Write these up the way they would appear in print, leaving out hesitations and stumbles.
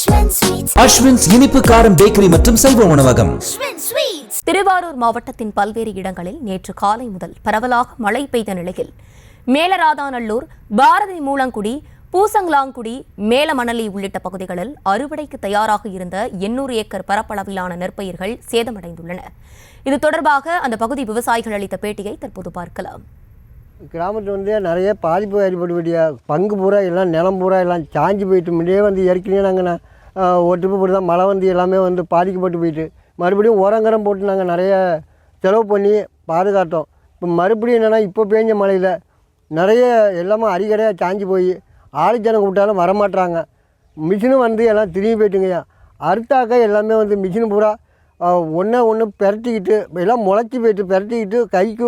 அஸ்வின்ஸ் இனிப்பு காரம் பேக்கரி மற்றும் சைவ உணவகம். திருவாரூர் மாவட்டத்தின் பல்வேறு இடங்களில் நேற்று காலை முதல் பரவலாக மழை பெய்த நிலையில் மேலராதாநல்லூர், பாரதி மூலங்குடி, பூசங்கலாங்குடி, மேலமணலி உள்ளிட்ட பகுதிகளில் அறுவடைக்கு தயாராக இருந்த 800 ஏக்கர் பரப்பளவிலான நெற்பயிர்கள் சேதமடைந்துள்ளன. இது தொடர்பாக அந்த பகுதி விவசாயிகள் அளித்த பேட்டியை தற்போது பார்க்கலாம். கிராமத்தில் நிறைய பாதிப்பு ஏற்பட்டு போயிட்டியா, பங்கு பூரா எல்லாம் நிலம் பூரா எல்லாம் சாஞ்சி போயிட்டு, முன்னே ஏற்கனவே நாங்கள் ஒரு ட்ரிப்பு போட்டு தான் மழை எல்லாமே பாதிக்கப்பட்டு போயிட்டு, மறுபடியும் உரங்கரம் போட்டு நாங்கள் நிறைய செலவு பண்ணி பாதுகாத்தோம். இப்போ மறுபடியும் என்னென்னா இப்போ பேஞ்ச மழையில் நிறைய எல்லாமே அடிக்கடையாக சாஞ்சி போய் ஆளுஜனம் கூப்பிட்டாலும் வரமாட்டுறாங்க. மிஷினும் எல்லாம் திரும்பி போயிட்டுங்கய்யா. அறுத்தாக்க எல்லாமே மிஷினு பூரா ஒன்று பெரட்டிக்கிட்டு எல்லாம் முளைச்சி போயிட்டு பெரட்டிக்கிட்டு கைக்கு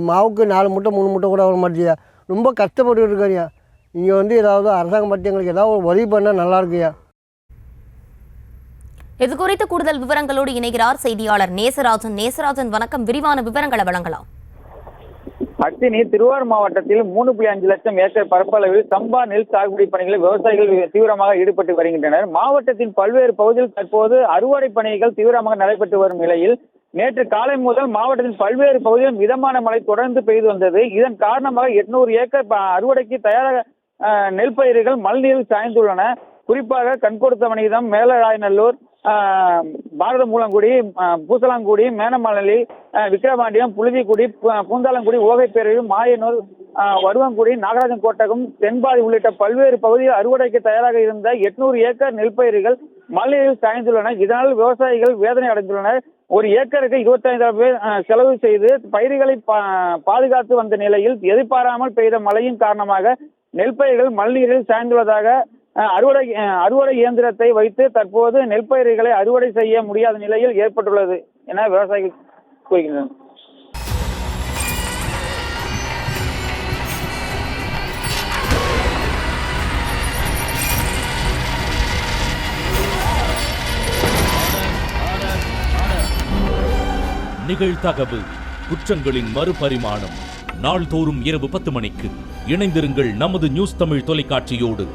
மாவுக்கு 4 மூட்டை 3 மூட்டை கூட வர மாட்டேயா. ரொம்ப கஷ்டப்பட்டு இருக்காருயா. இங்கே ஏதாவது அரசாங்கம் பற்றி எங்களுக்கு ஏதாவது உதவி பண்ணால் நல்லாயிருக்குயா. இது குறித்து கூடுதல் விவரங்களோடு இணைகிறார் செய்தியாளர் நேசராஜன். நேசராஜன், வணக்கம். விரிவான விவரங்களை வழங்கலாம். அத்தினி திருவாரூர் மாவட்டத்தில் 3.5 லட்சம் ஏக்கர் பரப்பளவில் சம்பா நெல் சாகுபடி பணிகளில் விவசாயிகள் தீவிரமாக ஈடுபட்டு வருகின்றனர். மாவட்டத்தின் பல்வேறு பகுதியில் தற்போது அறுவடை பணிகள் தீவிரமாக நடைபெற்று வரும் நிலையில் நேற்று காலை முதல் மாவட்டத்தின் பல்வேறு பகுதியில் மிதமான மழை தொடர்ந்து பெய்து வந்தது. இதன் காரணமாக 800 ஏக்கர் அறுவடைக்கு தயாராக நெல் பயிர்கள் மழைநீரில் சாய்ந்துள்ளன. குறிப்பாக கண்கொடுத்தவனிதம், மேலராயநல்லூர், பாரத மூலங்குடி, பூசலாங்குடி, மேனமணலி, விக்கிரவாண்டியம், புழுதிக்குடி, பூந்தாளங்குடி, ஓகைப்பேரூர், மாயனூர், வடுவங்குடி, நாகராஜன் கோட்டகம், தென்பாதி உள்ளிட்ட பல்வேறு பகுதியில் அறுவடைக்கு தயாராக இருந்த 800 ஏக்கர் நெல் பயிர்கள் மழையில் சாய்ந்துள்ளன. இதனால் விவசாயிகள் வேதனை அடைந்துள்ளனர். ஒரு ஏக்கருக்கு 25,000 செலவு செய்து பயிர்களை பாதுகாத்து வந்த நிலையில் எதிர்பாராமல் பெய்த மழையின் காரணமாக நெல் பயிர்கள் மழைநீரில் சாய்ந்துள்ளதாக அறுவடை இயந்திரத்தை வைத்து தற்போது நெல் பயிர்களை அறுவடை செய்ய முடியாத நிலையில் ஏற்பட்டுள்ளது என விவசாயிகள் கூறுகின்றனர். நிகழ்தகவு குற்றங்களின் மறுபரிமாணம். நாள்தோறும் இரவு 10 மணிக்கு இணைந்திருங்கள் நமது நியூஸ் தமிழ் தொலைக்காட்சியோடு.